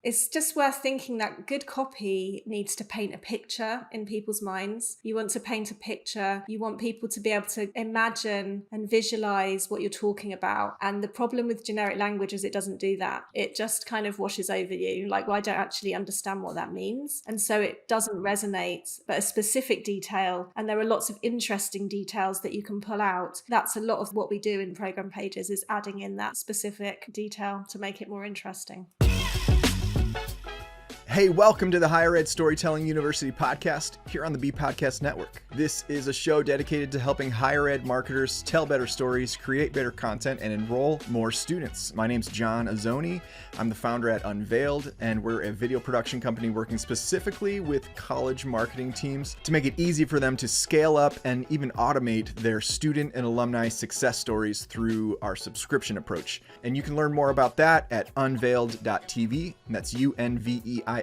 It's just worth thinking that good copy needs to paint a picture in people's minds. You want to paint a picture. You want people to be able to imagine and visualize what you're talking about. And the problem with generic language is it doesn't do that. It just kind of washes over you. Like, well, I don't actually understand what that means. And so it doesn't resonate, but a specific detail. And there are lots of interesting details that you can pull out. That's a lot of what we do in program pages, is adding in that specific detail to make it more interesting. Hey, welcome to the Higher Ed Storytelling University podcast here on the B Podcast Network. This is a show dedicated to helping higher ed marketers tell better stories, create better content, and enroll more students. My name's John Azzoni. I'm the founder at Unveiled, and we're a video production company working specifically with college marketing teams to make it easy for them to scale up and even automate their student and alumni success stories through our subscription approach. And you can learn more about that at unveiled.tv, and that's UNVEILD.tv.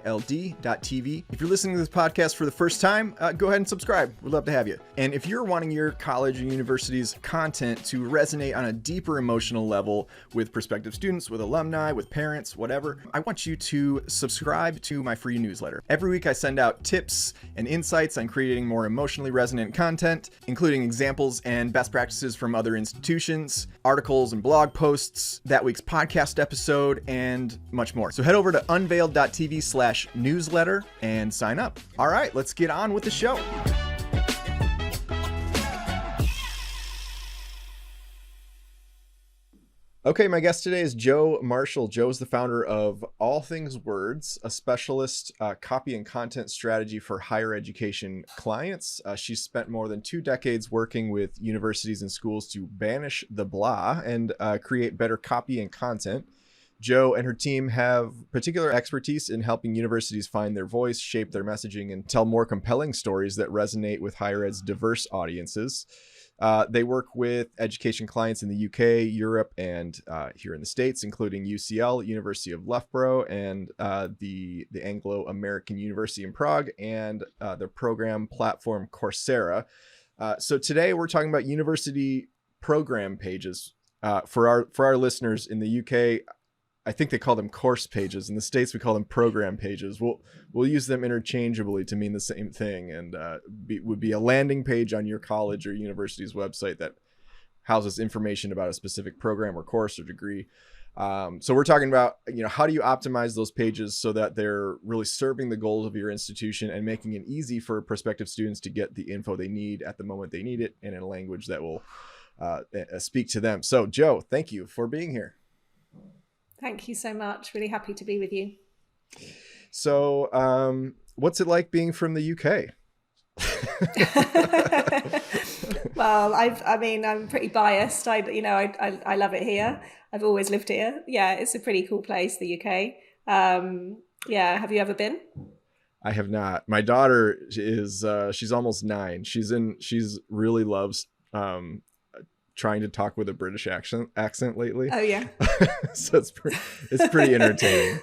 If you're listening to this podcast for the first time, go ahead and subscribe. We'd love to have you. And if you're wanting your college and university's content to resonate on a deeper emotional level with prospective students, with alumni, with parents, whatever, I want you to subscribe to my free newsletter. Every week I send out tips and insights on creating more emotionally resonant content, including examples and best practices from other institutions, articles and blog posts, that week's podcast episode, and much more. So head over to unveiled.tv/newsletter and sign up. All right, let's get on with the show. Okay, my guest today is Joe Marshall. Joe is the founder of All Things Words, a specialist copy and content strategy for higher education clients. She's spent more than 2 decades working with universities and schools to banish the blah and create better copy and content. Joe and her team have particular expertise in helping universities find their voice, shape their messaging, and tell more compelling stories that resonate with higher ed's diverse audiences. They work with education clients in the UK, Europe, and here in the States, including UCL, University of Loughborough, and the Anglo-American University in Prague, and their program platform Coursera. So today we're talking about university program pages. For our listeners in the UK, I think they call them course pages. In the States, we call them program pages. We'll use them interchangeably to mean the same thing, and would be a landing page on your college or university's website that houses information about a specific program or course or degree. So we're talking about, how do you optimize those pages so that they're really serving the goals of your institution and making it easy for prospective students to get the info they need at the moment they need it and in a language that will speak to them. So Joe, thank you for being here. Thank you so much. Really happy to be with you. So, what's it like being from the UK? Well, I'm pretty biased. I love it here. I've always lived here. Yeah, it's a pretty cool place, the UK. Have you ever been? I have not. My daughter is, she's almost 9. She's really loves, trying to talk with a British accent lately. Oh yeah. So it's pretty entertaining.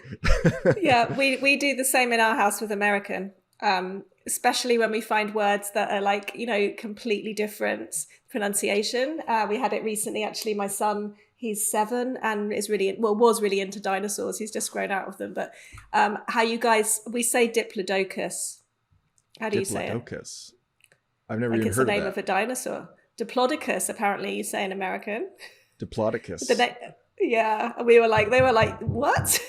Yeah, we do the same in our house with American, especially when we find words that are completely different pronunciation. We had it recently, actually. My son, he's 7 and was really into dinosaurs. He's just grown out of them. But we say diplodocus. How do you say it? Diplodocus. I've never even heard of that. It's the name of a dinosaur. Diplodocus, apparently you say in American. Diplodocus. Yeah, they were like, what?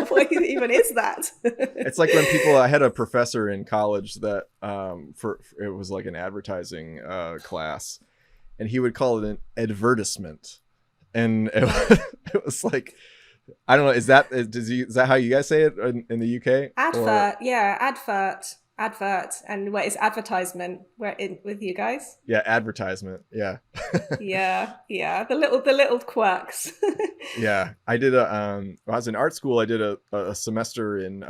What even is that? It's like when I had a professor in college that it was like an advertising class, and he would call it an advertisement, and it was like, I don't know, is that how you guys say it in the UK? Advert, yeah, advert, and what is advertisement with you guys? Yeah, advertisement. Yeah. yeah the little quirks. Yeah, I did when I was in art school, I did a semester in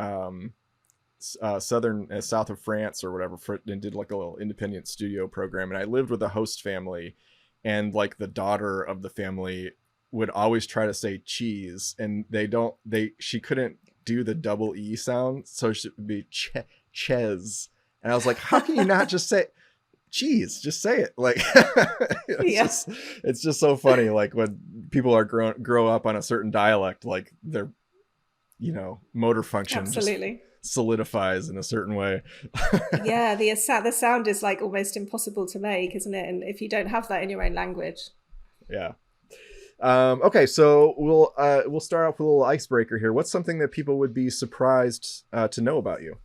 south of France or whatever, and did like a little independent studio program, and I lived with a host family, and like the daughter of the family would always try to say cheese, and she couldn't do the double E sound, so it should be ches. And I was like, how can you not just say cheese? Just say it. Like, it's just so funny. Like when people grow up on a certain dialect, like motor function just Absolutely. solidifies in a certain way. Yeah, the sound is like almost impossible to make, isn't it? And if you don't have that in your own language. Yeah. Okay, so we'll start off with a little icebreaker here. What's something that people would be surprised to know about you?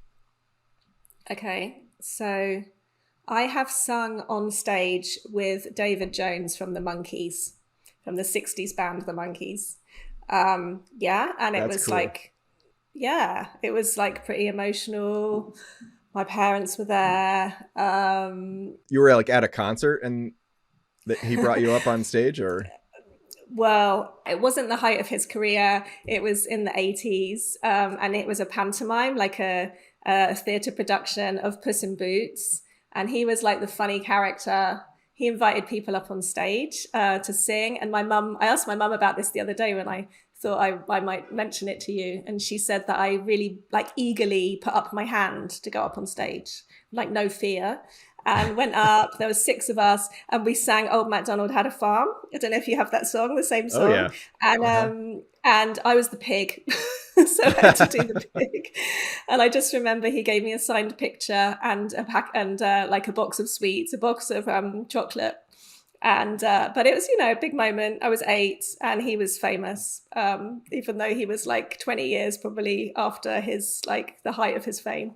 Okay, so I have sung on stage with David Jones from the Monkees, from the 60s band The Monkees. Yeah, and it That's was cool. like, yeah, it was like pretty emotional. My parents were there. You were like at a concert and that he brought you up on stage, or? Well, it wasn't the height of his career. It was in the 80s, and it was a pantomime, like a theatre production of Puss in Boots. And he was like the funny character. He invited people up on stage to sing. And I asked my mum about this the other day when I thought I might mention it to you. And she said that I really like eagerly put up my hand to go up on stage, like no fear, and went up. There were six of us, and we sang "Old MacDonald Had a Farm." I don't know if you have that song, the same Oh song. yeah. And Uh-huh. and I was the pig, so I had to do the pig. And I just remember he gave me a signed picture and a pack and like a box of sweets, a box of chocolate. And but it was a big moment. I was 8 and he was famous, even though he was like 20 years probably after his like the height of his fame.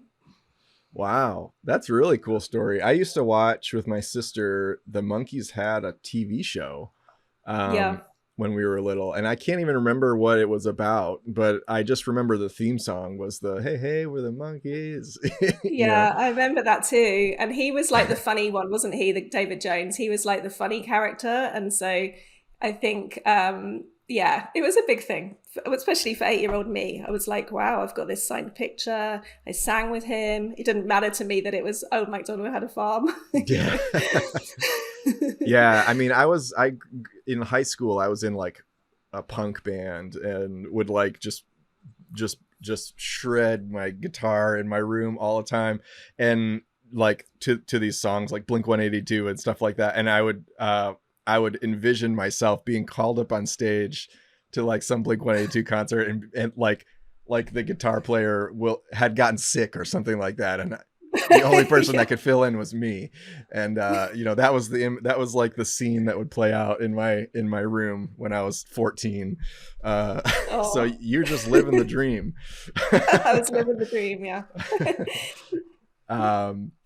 Wow, that's a really cool story. I used to watch with my sister. The Monkees had a TV show Yeah. when we were little, and I can't even remember what it was about, but I just remember the theme song was the "Hey Hey, we're the Monkees." you know. Yeah, I remember that too. And he was like the funny one, wasn't he? The David Jones. He was like the funny character. And so I think, yeah, it was a big thing, especially for 8-year-old me. I was like, wow, I've got this signed picture. I sang with him. It didn't matter to me that it was, oh, MacDonald had a farm. Yeah. Yeah, I mean, I in high school I was in like a punk band and would like just shred my guitar in my room all the time, and like to these songs like Blink 182 and stuff like that, and I would envision myself being called up on stage to like some Blink 182 concert, and like the guitar player had gotten sick or something like that, and the only person Yeah. that could fill in was me. And that was like the scene that would play out in my room when I was 14. So Oh, you're just living the dream. I was living the dream. Yeah.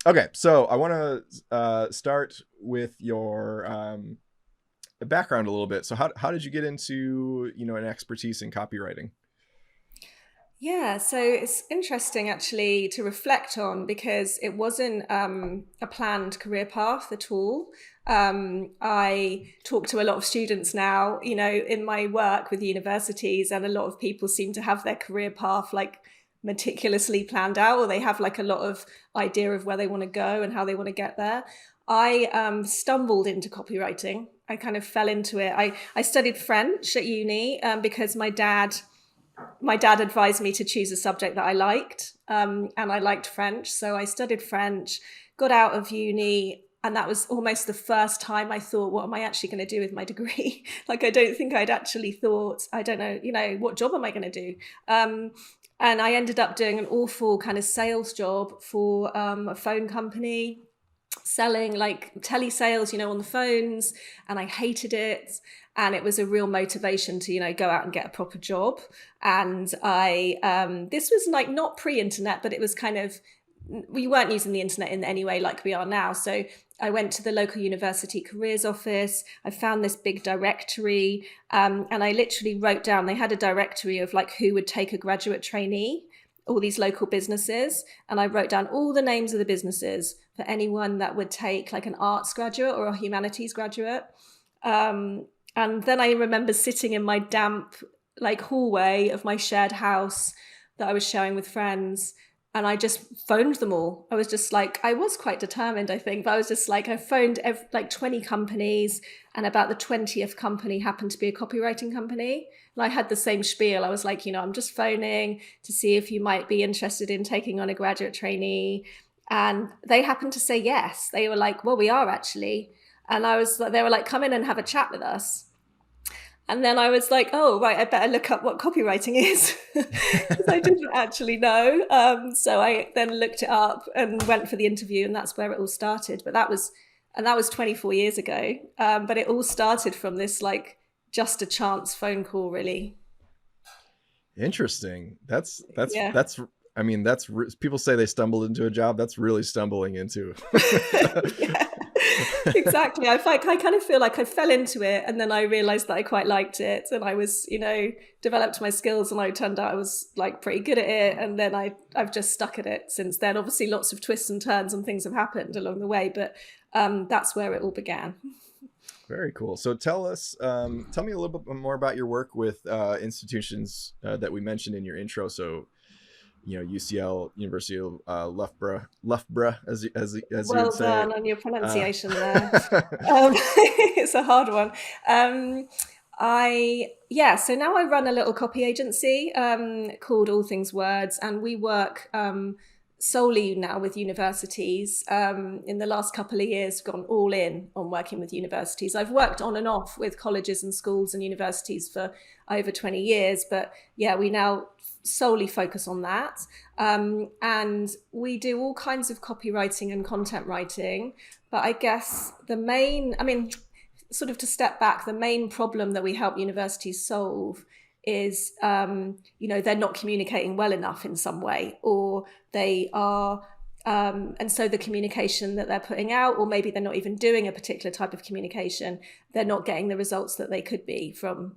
Okay, so I want to start with your background a little bit. So how did you get into an expertise in copywriting? Yeah, so it's interesting actually to reflect on because it wasn't a planned career path at all. I talk to a lot of students now, in my work with universities, and a lot of people seem to have their career path like meticulously planned out, or they have like a lot of idea of where they want to go and how they want to get there. I stumbled into copywriting. I kind of fell into it. I studied French at uni because my dad advised me to choose a subject that I liked, and I liked French. So I studied French, got out of uni, and that was almost the first time I thought, what am I actually going to do with my degree? Like, I don't think I'd actually thought, I don't know, what job am I going to do? And I ended up doing an awful kind of sales job for a phone company, selling like telesales, on the phones, and I hated it. And it was a real motivation to, go out and get a proper job. And this was like not pre-internet, but it was kind of, we weren't using the internet in any way like we are now. So I went to the local university careers office. I found this big directory, and I literally wrote down, they had a directory of like who would take a graduate trainee, all these local businesses. And I wrote down all the names of the businesses for anyone that would take like an arts graduate or a humanities graduate. And then I remember sitting in my damp like hallway of my shared house that I was sharing with friends, and I just phoned them all. I was just like, I was quite determined, I think, but I was just like, I phoned like 20 companies, and about the 20th company happened to be a copywriting company. And I had the same spiel. I was like, I'm just phoning to see if you might be interested in taking on a graduate trainee. And they happened to say yes. They were like, well, we are actually. And they were like, come in and have a chat with us. And then I was like, oh, right, I better look up what copywriting is because I didn't actually know. So I then looked it up and went for the interview, and that's where it all started. But that was 24 years ago. But it all started from this like just a chance phone call, really. Interesting. Yeah. I mean, people say they stumbled into a job. That's really stumbling into. Yeah, exactly. I kind of feel like I fell into it, and then I realized that I quite liked it, and I was, developed my skills, and I turned out I was like pretty good at it, and then I've just stuck at it since then. Obviously, lots of twists and turns and things have happened along the way, but that's where it all began. Very cool. So tell me a little bit more about your work with institutions that we mentioned in your intro. So, UCL, University of Loughborough, as you Well would say. done on your pronunciation there. It's a hard one. So now I run a little copy agency called All Things Words, and we work solely now with universities. In the last couple of years, gone all in on working with universities. I've worked on and off with colleges and schools and universities for over 20 years, but yeah, we now solely focus on that. And we do all kinds of copywriting and content writing. But I guess sort of to step back, the main problem that we help universities solve is, they're not communicating well enough in some way, or they are, and so the communication that they're putting out, or maybe they're not even doing a particular type of communication, they're not getting the results that they could be from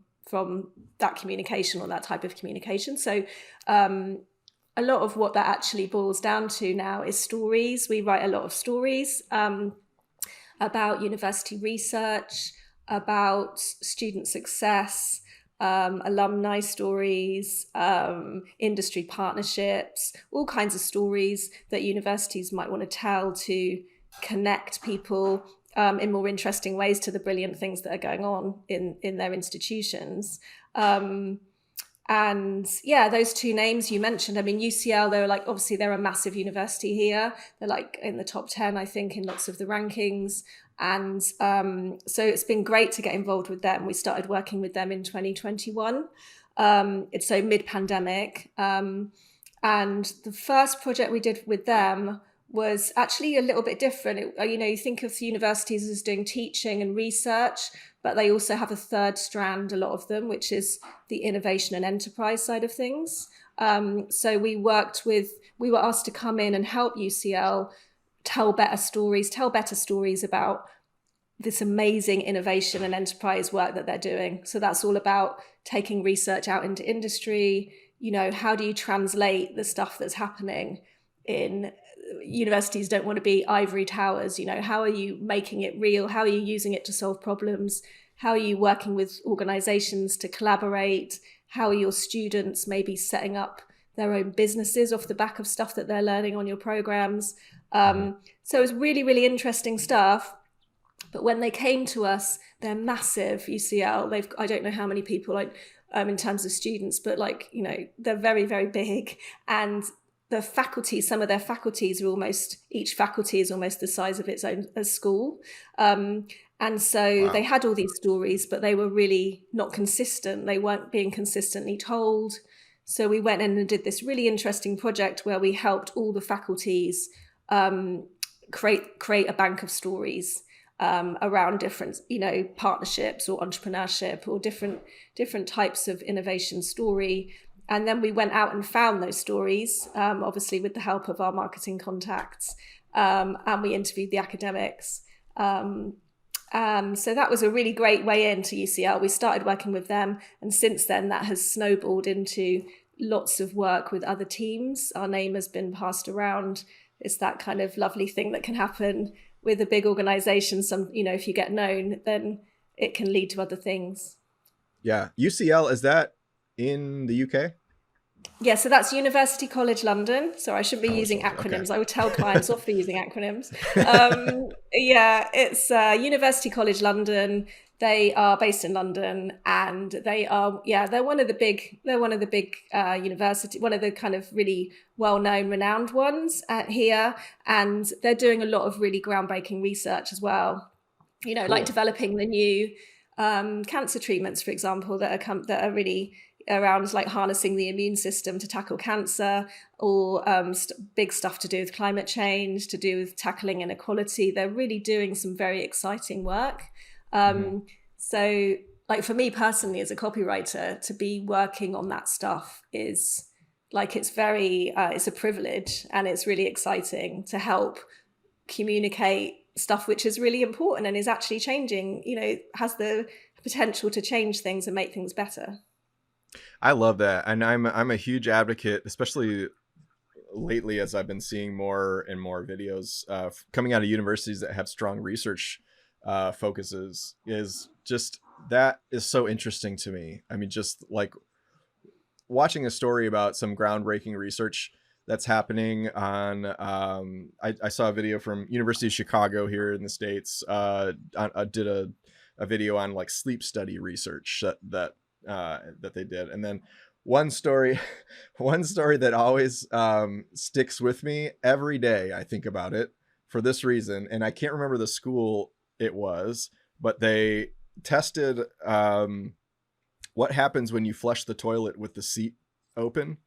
that communication or that type of communication. So a lot of what that actually boils down to now is stories. We write a lot of stories about university research, about student success, alumni stories, industry partnerships, all kinds of stories that universities might want to tell to connect people in more interesting ways to the brilliant things that are going on in their institutions. And yeah, those two names you mentioned, I mean, UCL, they're a massive university here. They're like in the top 10, I think, in lots of the rankings. And so it's been great to get involved with them. We started working with them in 2021. It's so mid-pandemic. And the first project we did with them was actually a little bit different. You think of universities as doing teaching and research, but they also have a third strand, a lot of them, which is the innovation and enterprise side of things. So we were asked to come in and help UCL tell better stories about this amazing innovation and enterprise work that they're doing. So that's all about taking research out into industry. How do you translate the stuff that's happening in universities? Don't want to be ivory towers. How are you making it real? How are you using it to solve problems? How are you working with organizations to collaborate? How are your students maybe setting up their own businesses off the back of stuff that they're learning on your programs? So it's really, really interesting stuff. But when they came to us, they're massive, UCL. I don't know how many people in terms of students, but they're very, very big. And the faculty, some of their faculties are each faculty is almost the size of its own school. And so Wow. They had all these stories, but they were really not consistent. They weren't being consistently told. So we went in and did this really interesting project where we helped all the faculties create a bank of stories around different, partnerships or entrepreneurship or different types of innovation story. And then we went out and found those stories, obviously with the help of our marketing contacts, and we interviewed the academics. So that was a really great way into UCL. We started working with them, and since then that has snowballed into lots of work with other teams. Our name has been passed around. It's that kind of lovely thing that can happen with a big organization. If you get known, then it can lead to other things. Yeah. UCL, is that in the UK? Yeah, so that's University College London. So I shouldn't be using acronyms. Okay. I would tell clients off for using acronyms. It's University College London. They are based in London, and they're one of the big university, one of the kind of really well-known, renowned ones here, and they're doing a lot of really groundbreaking research as well. Cool. Like developing the new cancer treatments, for example, that are really around like harnessing the immune system to tackle cancer, or big stuff to do with climate change, to do with tackling inequality. They're really doing some very exciting work. So like for me personally as a copywriter, to be working on that stuff is like, it's a privilege, and it's really exciting to help communicate stuff which is really important and is actually changing, has the potential to change things and make things better. I love that. And I'm a huge advocate, especially lately, as I've been seeing more and more videos coming out of universities that have strong research focuses, is just, that is so interesting to me. I mean, just like watching a story about some groundbreaking research that's happening on, I saw a video from University of Chicago here in the States. I did a video on like sleep study research that they did. And then one story that always sticks with me every day, I think about it for this reason, and I can't remember the school it was, but they tested what happens when you flush the toilet with the seat open,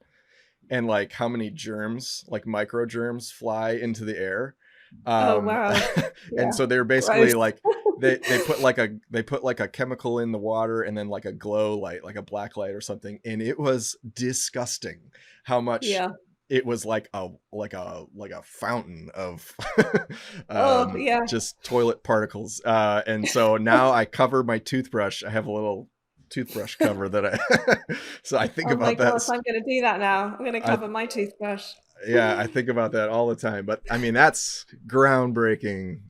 and like how many germs, like micro germs, fly into the air. Oh wow. And Yeah. so they were basically Gross. like they put like a chemical in the water, and then like a glow light, like a black light or something, and it was disgusting how much Yeah. it was like a fountain of Oh yeah. just toilet particles. And so now I cover my toothbrush. I have a little toothbrush cover that I so I think Oh my about that. gosh, I'm going to do that now. I'm going to cover my toothbrush. Yeah, I think about that all the time. But I mean, that's groundbreaking,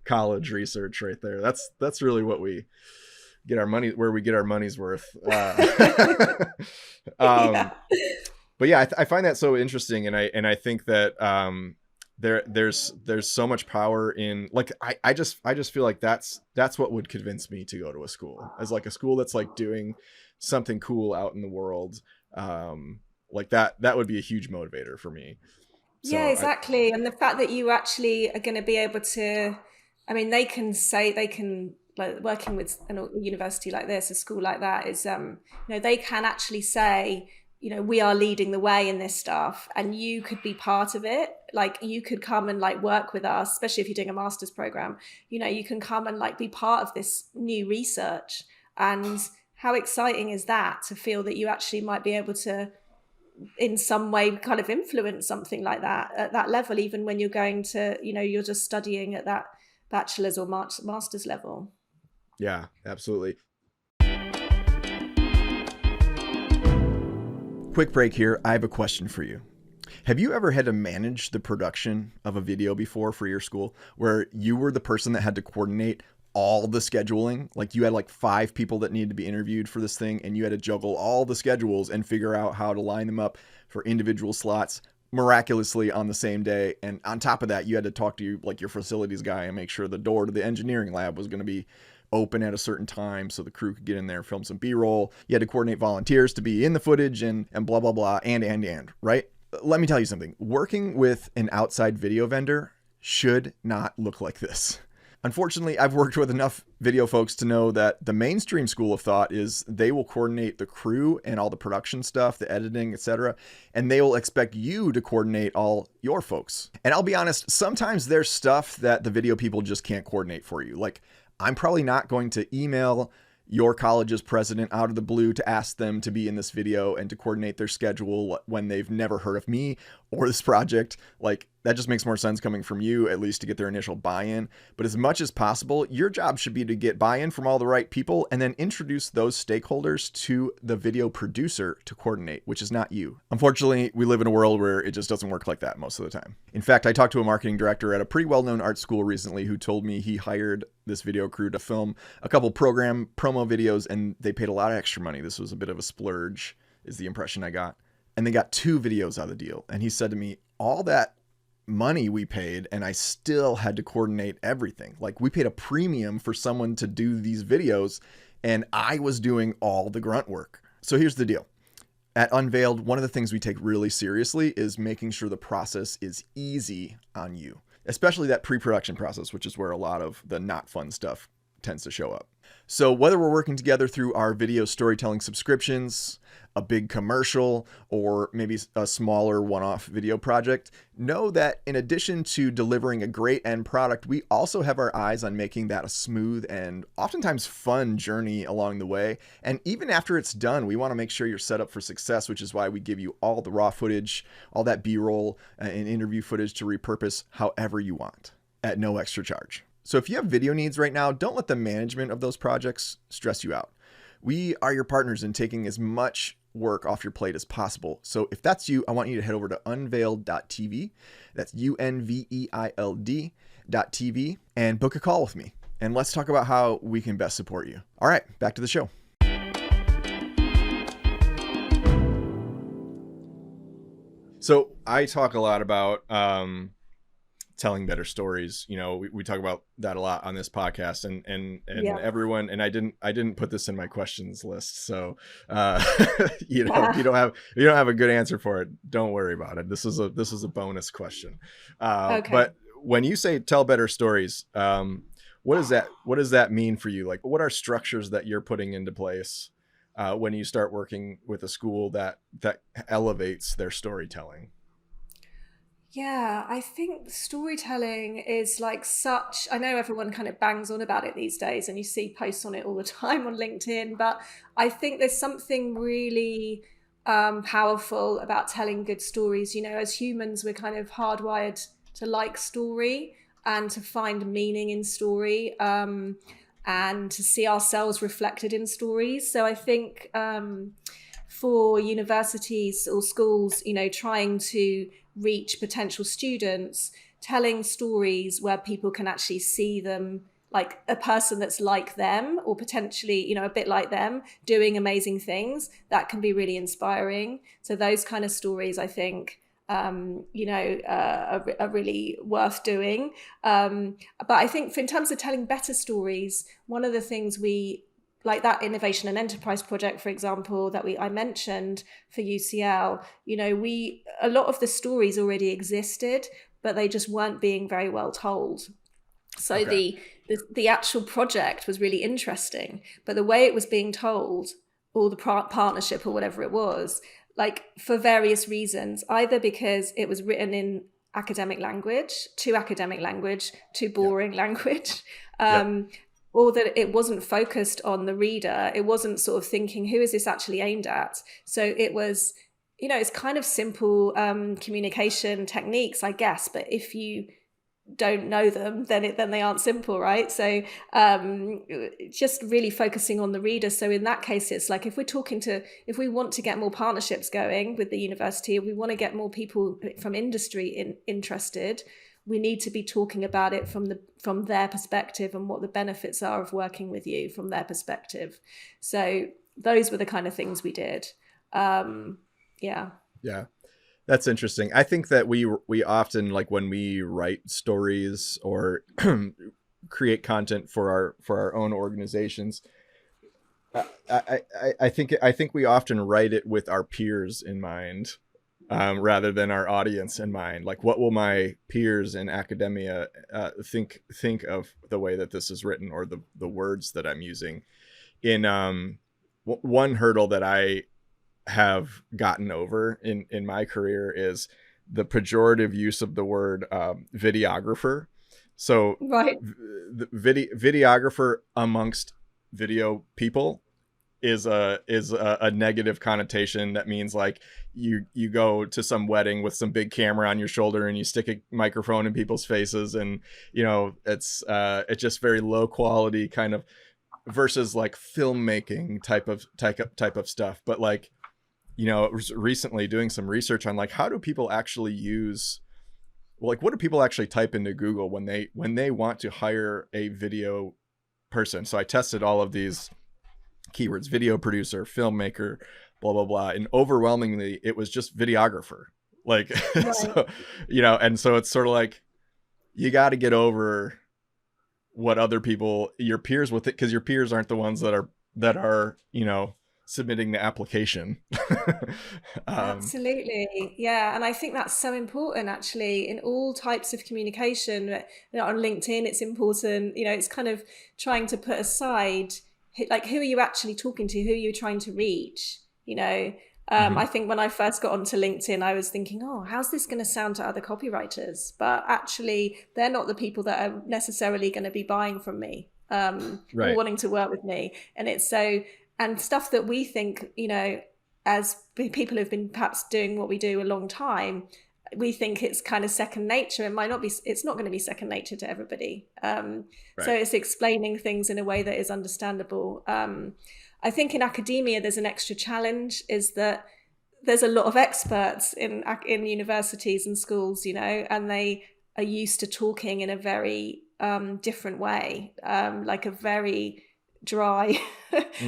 college research right there. That's really what we get our money, where we get our money's worth. Yeah. But yeah, I find that so interesting, and I think that there's so much power in, like, I just feel like that's what would convince me to go to a school, as like a school that's like doing something cool out in the world. Like that would be a huge motivator for me. So Yeah, exactly. And the fact that you actually are going to be able to, I mean, they can like working with a university like this, a school like that is, they can actually say, we are leading the way in this stuff, and you could be part of it. Like you could come and like work with us, especially if you're doing a master's program, you can come and like be part of this new research. And how exciting is that, to feel that you actually might be able to in some way kind of influence something like that at that level, even when you're going to, you're just studying at that bachelor's or master's level. Yeah, absolutely. Quick break here. I have a question for you. Have you ever had to manage the production of a video before for your school, where you were the person that had to coordinate all the scheduling? Like you had like 5 people that needed to be interviewed for this thing, and you had to juggle all the schedules and figure out how to line them up for individual slots miraculously on the same day. And on top of that, you had to talk to your facilities guy and make sure the door to the engineering lab was going to be open at a certain time so the crew could get in there, film some B-roll. You had to coordinate volunteers to be in the footage and blah, blah, blah, and, right? Let me tell you something. Working with an outside video vendor should not look like this. Unfortunately, I've worked with enough video folks to know that the mainstream school of thought is they will coordinate the crew and all the production stuff, the editing, etc., and they will expect you to coordinate all your folks. And I'll be honest, sometimes there's stuff that the video people just can't coordinate for you. Like, I'm probably not going to email your college's president out of the blue to ask them to be in this video and to coordinate their schedule when they've never heard of me or this project. Like, that just makes more sense coming from you, at least to get their initial buy-in. But as much as possible, your job should be to get buy-in from all the right people and then introduce those stakeholders to the video producer to coordinate, which is not you. Unfortunately, we live in a world where it just doesn't work like that most of the time. In fact, I talked to a marketing director at a pretty well-known art school recently who told me he hired this video crew to film a couple program promo videos, and they paid a lot of extra money. This was a bit of a splurge, is the impression I got. And they got 2 videos out of the deal. And he said to me, all that money we paid, and I still had to coordinate everything. Like, we paid a premium for someone to do these videos, and I was doing all the grunt work. So here's the deal. At Unveiled, one of the things we take really seriously is making sure the process is easy on you, especially that pre-production process, which is where a lot of the not fun stuff tends to show up. So whether we're working together through our video storytelling subscriptions, a big commercial, or maybe a smaller one-off video project, know that in addition to delivering a great end product, we also have our eyes on making that a smooth and oftentimes fun journey along the way. And even after it's done, we want to make sure you're set up for success, which is why we give you all the raw footage, all that B-roll and interview footage to repurpose however you want at no extra charge. So if you have video needs right now, don't let the management of those projects stress you out. We are your partners in taking as much work off your plate as possible. So if that's you, I want you to head over to unveiled.tv. That's unveiled.tv and book a call with me. And let's talk about how we can best support you. All right, back to the show. So I talk a lot about telling better stories. You know, we talk about that a lot on this podcast, and everyone, and I didn't put this in my questions list. So, you know, if you don't have a good answer for it, don't worry about it. This is a bonus question. Okay. But when you say tell better stories, what does that mean for you? Like, what are structures that you're putting into place when you start working with a school that elevates their storytelling? Yeah, I think storytelling is like I know everyone kind of bangs on about it these days and you see posts on it all the time on LinkedIn, but I think there's something really powerful about telling good stories. You know, as humans, we're kind of hardwired to like story and to find meaning in story and to see ourselves reflected in stories. So I think for universities or schools, you know, trying to reach potential students, telling stories where people can actually see them, like a person that's like them or potentially, you know, a bit like them doing amazing things, that can be really inspiring. So those kind of stories, I think, you know, are really worth doing. But I think in terms of telling better stories, one of the things like that innovation and enterprise project, for example, that I mentioned for UCL, you know, a lot of the stories already existed, but they just weren't being very well told. So okay. the actual project was really interesting, but the way it was being told, or the partnership or whatever it was, like for various reasons, either because it was written in academic language, too boring language, or that it wasn't focused on the reader. It wasn't sort of thinking, who is this actually aimed at? So it was, you know, it's kind of simple communication techniques, I guess. But if you don't know them, then they aren't simple, right? So just really focusing on the reader. So in that case, it's like if we want to get more partnerships going with the university, if we want to get more people from industry interested, we need to be talking about it from their perspective and what the benefits are of working with you from their perspective. So those were the kind of things we did. Yeah. That's interesting. I think that we often, like when we write stories or create content for our own organizations, I think we often write it with our peers in mind. Rather than our audience in mind. Like, what will my peers in academia think of the way that this is written, or the words that I'm using? In one hurdle that I have gotten over in my career is the pejorative use of the word videographer. So right. The videographer amongst video people is a negative connotation. That means like you go to some wedding with some big camera on your shoulder and you stick a microphone in people's faces, and you know it's just very low quality kind of, versus like filmmaking type of stuff. But like, you know, recently doing some research on like how do people actually what do people actually type into Google when they want to hire a video person. So I tested all of these keywords: video producer, filmmaker, blah, blah, blah. And overwhelmingly, it was just videographer. Like, right. So, you know, and so it's sort of like, you got to get over what other people, your peers with it, because your peers aren't the ones that are, you know, submitting the application. Absolutely. Yeah. And I think that's so important actually in all types of communication. On LinkedIn, it's important, it's kind of trying to put aside, like, who are you actually talking to? Who are you trying to reach? I think when I first got onto LinkedIn, I was thinking, oh, how's this going to sound to other copywriters? But actually, they're not the people that are necessarily going to be buying from me, or Right. wanting to work with me. And it's so, and stuff that we think, as people who've been perhaps doing what we do a long time, we think it's kind of second nature. It might not be, it's not going to be second nature to everybody. So Right. it's explaining things in a way that is understandable. I think in academia, there's an extra challenge, is that there's a lot of experts in universities and schools, and they are used to talking in a very different way, like a very dry,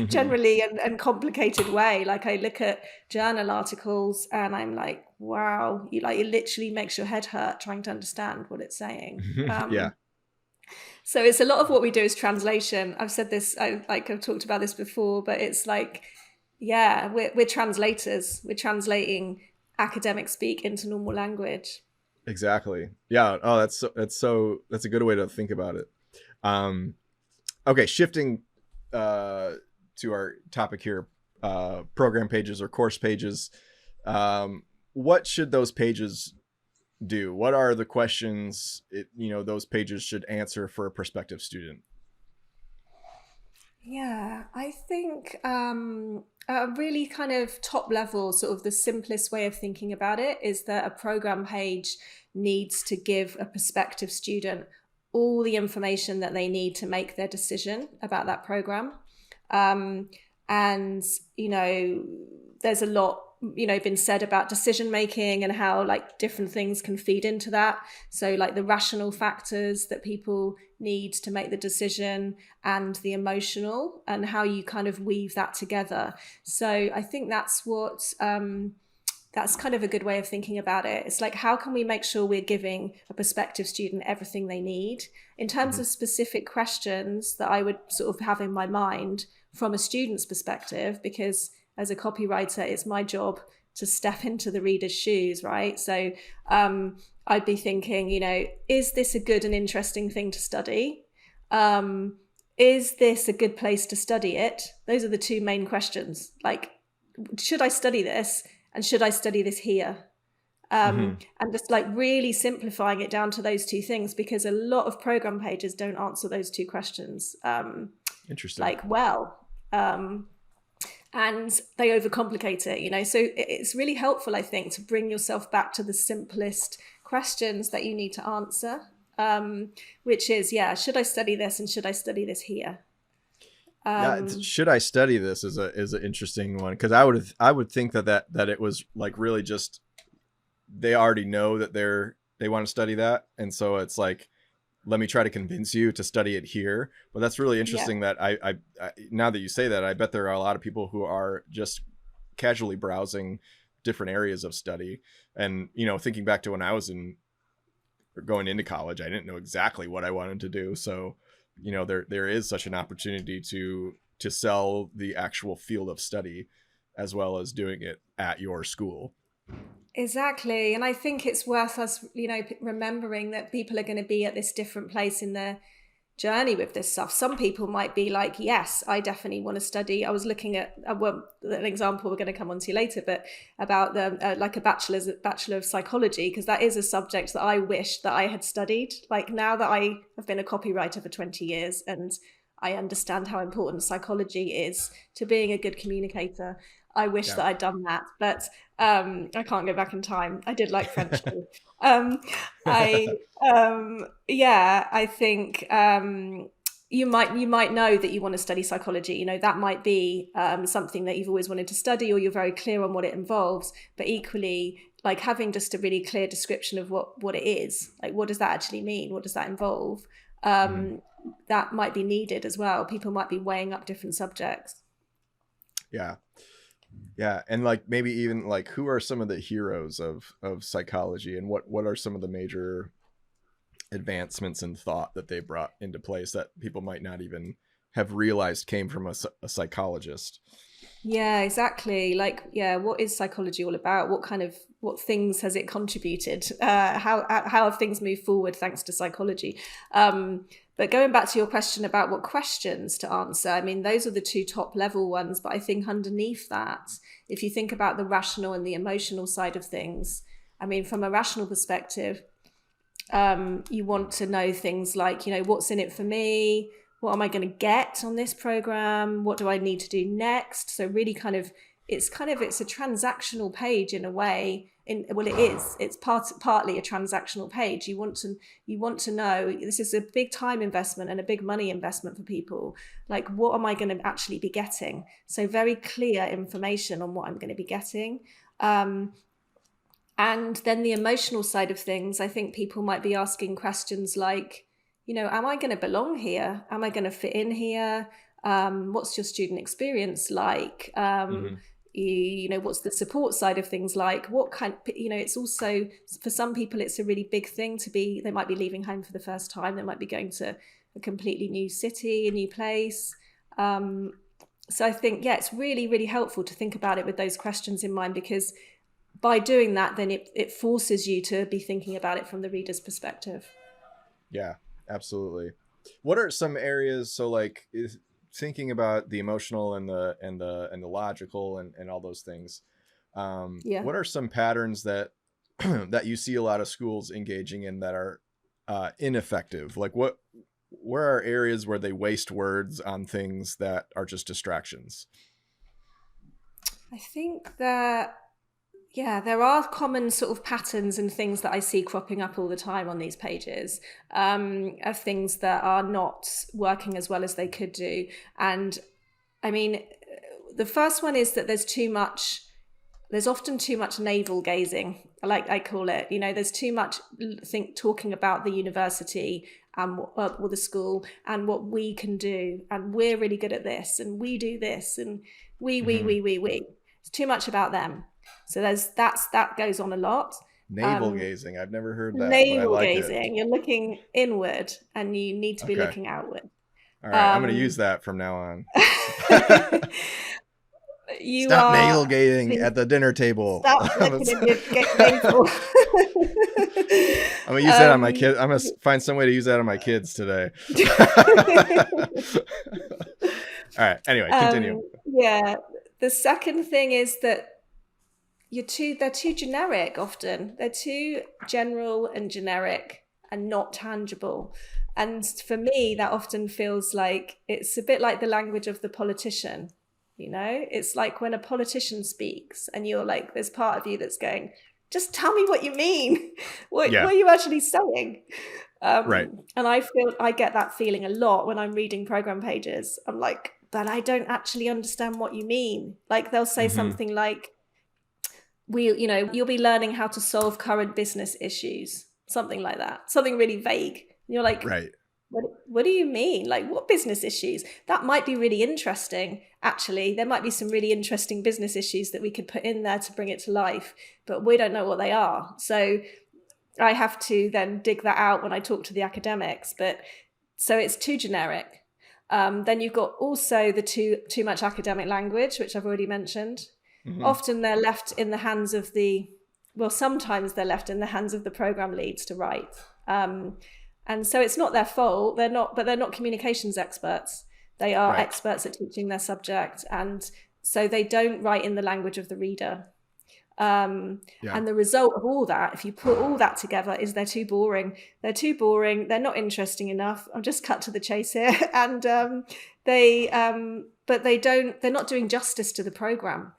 generally, and complicated way. Like, I look at journal articles and I'm like, wow, it literally makes your head hurt trying to understand what it's saying. Yeah. So it's a lot of what we do is translation. I've said this, I've talked about this before, but it's like, yeah, we're translators. We're translating academic speak into normal language. Exactly. Yeah. Oh, that's a good way to think about it. Okay. Shifting to our topic here, program pages or course pages. What should those pages do? What are the questions those pages should answer for a prospective student? Yeah, I think a really kind of top level, sort of the simplest way of thinking about it is that a program page needs to give a prospective student all the information that they need to make their decision about that program. And, there's a lot, been said about decision making and how, like, different things can feed into that. So, like, the rational factors that people need to make the decision, and the emotional, and how you kind of weave that together. So I think that's kind of a good way of thinking about it. It's like, how can we make sure we're giving a prospective student everything they need in terms of specific questions that I would sort of have in my mind from a student's perspective, because as a copywriter, it's my job to step into the reader's shoes, right? So I'd be thinking, is this a good and interesting thing to study? Is this a good place to study it? Those are the two main questions. Like, should I study this? And should I study this here? And just, like, really simplifying it down to those two things, because a lot of program pages don't answer those two questions. Interesting. And they overcomplicate it, so it's really helpful, I think, to bring yourself back to the simplest questions that you need to answer, which is, should I study this, and should I study this here? Should I study this is an interesting one, because I would think that it was, like, really just they already know that they want to study that, and so it's like, let me try to convince you to study it here. But that's really interesting that I now that you say that, I bet there are a lot of people who are just casually browsing different areas of study. And, thinking back to when I was going into college, I didn't know exactly what I wanted to do. So, there is such an opportunity to sell the actual field of study as well as doing it at your school. Exactly. And I think it's worth us, remembering that people are going to be at this different place in their journey with this stuff. Some people might be like, yes, I definitely want to study. I was looking at an example we're going to come on to later, but about the like a bachelor of psychology, because that is a subject that I wish that I had studied. Like, now that I have been a copywriter for 20 years and I understand how important psychology is to being a good communicator, I wish that I'd done that, but I can't go back in time. I did like French too. I think you might know that you want to study psychology. That might be something that you've always wanted to study, or you're very clear on what it involves. But equally, like, having just a really clear description of what it is, like, what does that actually mean? What does that involve? That might be needed as well. People might be weighing up different subjects. Yeah. And, like, maybe even, like, who are some of the heroes of psychology, and what are some of the major advancements in thought that they brought into place that people might not even have realized came from a psychologist. Yeah, exactly. Like, yeah, what is psychology all about? What things has it contributed? How have things moved forward thanks to psychology? But going back to your question about what questions to answer, I mean, those are the two top level ones. But I think underneath that, if you think about the rational and the emotional side of things, I mean, from a rational perspective, you want to know things like, what's in it for me? What am I going to get on this program? What do I need to do next? So really it's a transactional page in a way. It's partly a transactional page. You want to know, this is a big time investment and a big money investment for people. Like, what am I going to actually be getting? So very clear information on what I'm going to be getting. And then the emotional side of things, I think people might be asking questions like, am I going to belong here? Am I going to fit in here? What's your student experience like? What's the support side of things like? It's also, for some people, it's a really big thing they might be leaving home for the first time. They might be going to a completely new city, a new place. So I think, it's really, really helpful to think about it with those questions in mind, because by doing that, then it forces you to be thinking about it from the reader's perspective. Yeah, absolutely. What are some areas? So like thinking about the emotional and the logical and all those things. What are some patterns that that you see a lot of schools engaging in that are ineffective? Like where are areas where they waste words on things that are just distractions? I think that, there are common sort of patterns and things that I see cropping up all the time on these pages, of things that are not working as well as they could do. And I mean, the first one is that there's often too much navel-gazing, like I call it. There's too much talking about the university or the school and what we can do, and we're really good at this, and we do this, and we. It's too much about them. So that goes on a lot. Navel gazing. I've never heard that, but I Navel like gazing. it. You're looking inward, and you need to be Okay. looking outward. All right. I'm going to use that from now on. You Stop are navel gazing at the dinner table. Stop looking at your navel. I'm going to use that on my kids. I'm going to find some way to use that on my kids today. All right. Anyway, continue. The second thing is that they're too generic often. They're too general and generic and not tangible. And for me, that often feels like it's a bit like the language of the politician. It's like when a politician speaks and you're like, there's part of you that's going, just tell me what you mean. What are you actually saying? Right. And I get that feeling a lot when I'm reading program pages. I'm like, but I don't actually understand what you mean. Like they'll say something like, you'll be learning how to solve current business issues, something like that, something really vague. And you're like, right. What do you mean? Like, what business issues? That might be really interesting. Actually, there might be some really interesting business issues that we could put in there to bring it to life, but we don't know what they are. So I have to then dig that out when I talk to the academics. But so it's too generic. Then you've got also the too much academic language, which I've already mentioned. Often they're left in the hands of sometimes they're left in the hands of the program leads to write. And so it's not their fault. They're not communications experts. They are experts at teaching their subject. And so they don't write in the language of the reader. And the result of all that, if you put all that together, is they're too boring. They're too boring. They're not interesting enough. I'll just cut to the chase here. And but they're not doing justice to the program.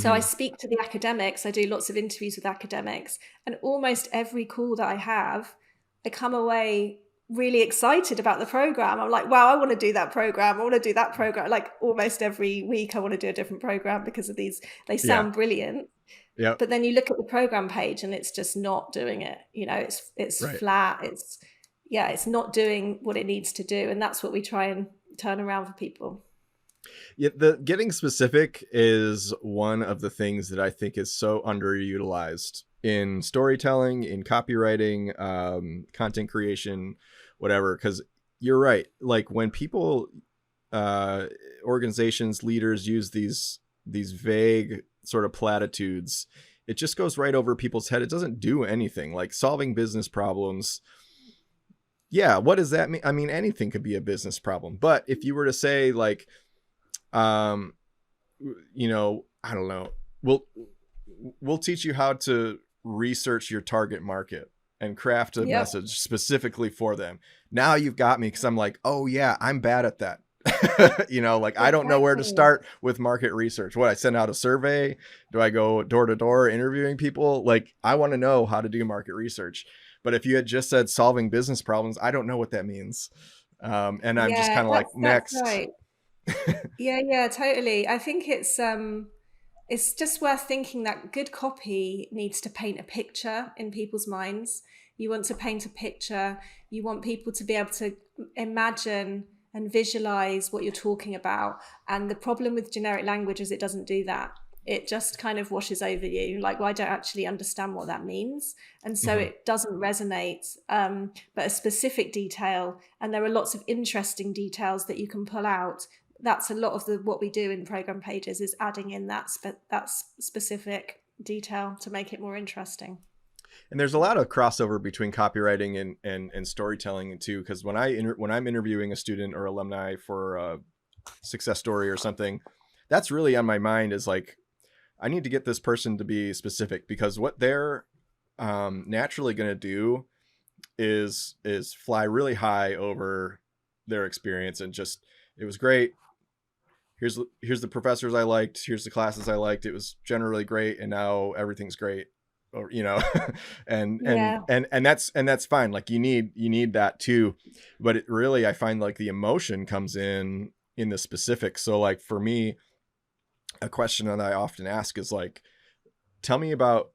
So I speak to the academics. I do lots of interviews with academics, and almost every call that I have, I come away really excited about the program. I'm like, wow, I want to do that program. I want to do that program. Like almost every week I want to do a different program because of these. They sound brilliant. Yeah. But then you look at the program page and it's just not doing it. It's flat. It's not doing what it needs to do. And that's what we try and turn around for people. Yeah, the getting specific is one of the things that I think is so underutilized in storytelling, in copywriting, content creation, whatever. Because you're right. Like when people uh, organizations, leaders use these vague sort of platitudes, it just goes right over people's head. It doesn't do anything. Like solving business problems. Yeah, what does that mean? I mean, anything could be a business problem. But if you were to say like, I don't know, we'll teach you how to research your target market and craft a Yep. message specifically for them. Now you've got me, because I'm like, oh yeah, I'm bad at that. Like I don't know where to Exactly. start with market research. What, I send out a survey? Do I go door to door interviewing people? Like I want to know how to do market research. But if you had just said solving business problems, I don't know what that means. And I'm just Yeah, kind of like, that's next. right. Yeah, yeah, totally. I think it's just worth thinking that good copy needs to paint a picture in people's minds. You want to paint a picture, you want people to be able to imagine and visualize what you're talking about. And the problem with generic language is it doesn't do that. It just kind of washes over you. Like, well, I don't actually understand what that means. And so Mhm. it doesn't resonate. But a specific detail, and there are lots of interesting details that you can pull out. That's a lot of what we do in program pages, is adding in that specific detail to make it more interesting. And there's a lot of crossover between copywriting and storytelling too, because when I'm interviewing a student or alumni for a success story or something, that's really on my mind, is like, I need to get this person to be specific, because what they're naturally going to do is fly really high over their experience and just, it was great. Here's the professors I liked. Here's the classes I liked. It was generally great, and now everything's great. Or Yeah, and that's fine. Like you need that too, but it really, I find like the emotion comes in the specifics. So like for me, a question that I often ask is like, tell me about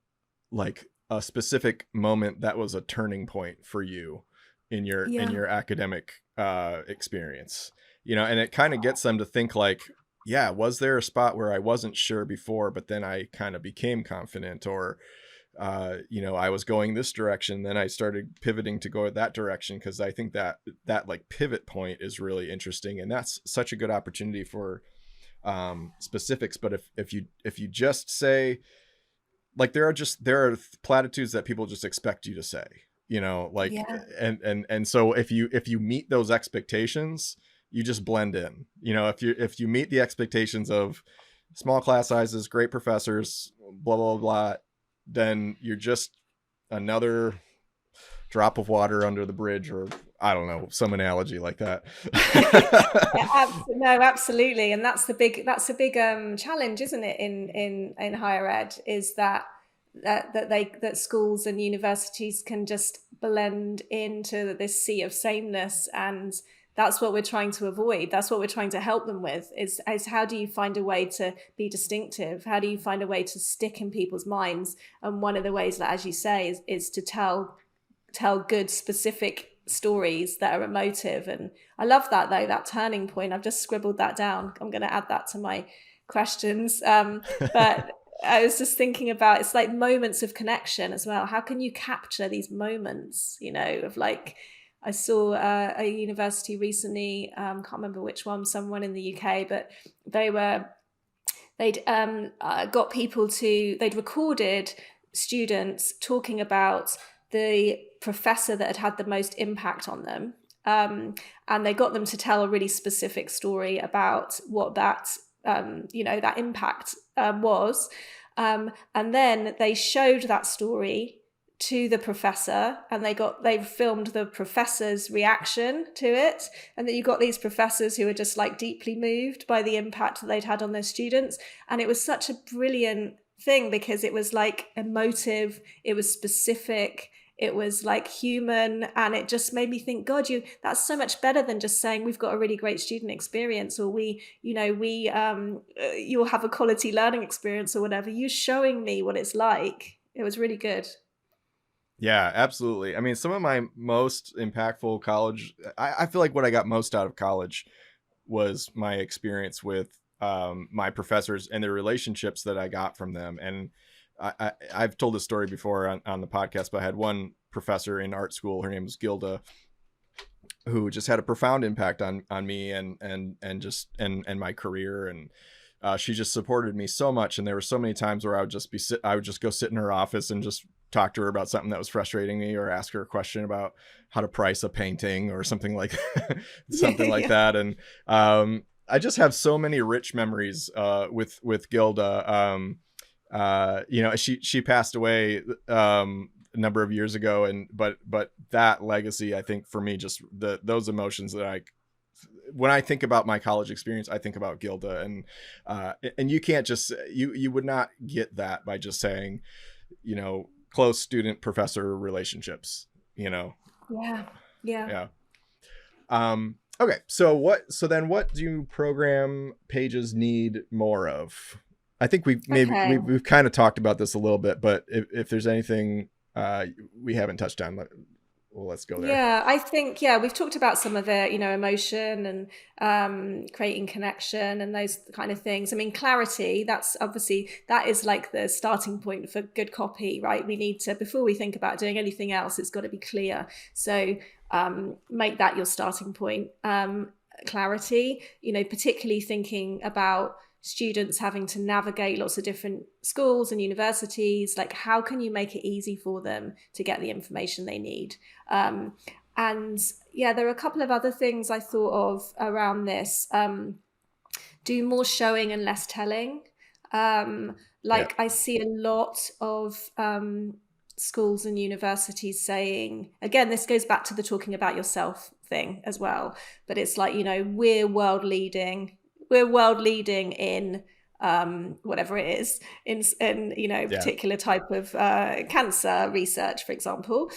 like a specific moment that was a turning point for you in yeah, your academic experience. And it kind of gets them to think like, yeah, was there a spot where I wasn't sure before, but then I kind of became confident, or I was going this direction, then I started pivoting to go that direction, because I think that like pivot point is really interesting, and that's such a good opportunity for specifics. But if you just say, like, there are platitudes that people just expect you to say, like, yeah, and so if you meet those expectations, you just blend in. If you meet the expectations of small class sizes, great professors, blah blah blah, then you're just another drop of water under the bridge, or I don't know, some analogy like that. yeah, no, absolutely, and that's a big challenge, isn't it? In higher ed, is that schools and universities can just blend into this sea of sameness, and that's what we're trying to avoid. That's what we're trying to help them with, is how do you find a way to be distinctive? How do you find a way to stick in people's minds? And one of the ways that, as you say, is to tell good specific stories that are emotive. And I love that, though, that turning point. I've just scribbled that down. I'm going to add that to my questions. But I was just thinking about, it's like moments of connection as well. How can you capture these moments, of like, I saw a university recently, can't remember which one, someone in the UK, but they'd got people they'd recorded students talking about the professor that had the most impact on them. And they got them to tell a really specific story about what that impact was. And then they showed that story to the professor, and they filmed the professor's reaction to it. And that you got these professors who were just like deeply moved by the impact that they'd had on their students. And it was such a brilliant thing, because it was like emotive, it was specific, it was like human, and it just made me think, God, that's so much better than just saying we've got a really great student experience, or you'll have a quality learning experience, or whatever. You showing me what it's like. It was really good. Yeah, absolutely. I mean, some of my most impactful college, I feel like what I got most out of college was my experience with my professors and the relationships that I got from them. And I've told this story before on the podcast, but I had one professor in art school. Her name was Gilda. who just had a profound impact on me and my career. And she just supported me so much. And there were so many times where I would just go sit in her office and just talk to her about something that was frustrating me, or ask her a question about how to price a painting or something like that. And I just have so many rich memories with Gilda. She passed away a number of years ago, and but that legacy, I think, for me, just those emotions that when I think about my college experience, I think about Gilda. And you can't just you would not get that by just saying, close student professor relationships. Yeah. Okay, so then what do program pages need more of? I think we've kind of talked about this a little bit, but if there's anything we haven't touched on, let's go there. Yeah, I think, we've talked about some of it, emotion and creating connection and those kind of things. I mean, clarity, that is like the starting point for good copy, right? We need to, before we think about doing anything else, it's got to be clear. So make that your starting point. Clarity, particularly thinking about students having to navigate lots of different schools and universities. Like, how can you make it easy for them to get the information they need? And there are a couple of other things I thought of around this. Do more showing and less telling. I see a lot of schools and universities saying, again, this goes back to the talking about yourself thing as well, but it's like, we're world leading in whatever it is, in particular type of cancer research, for example.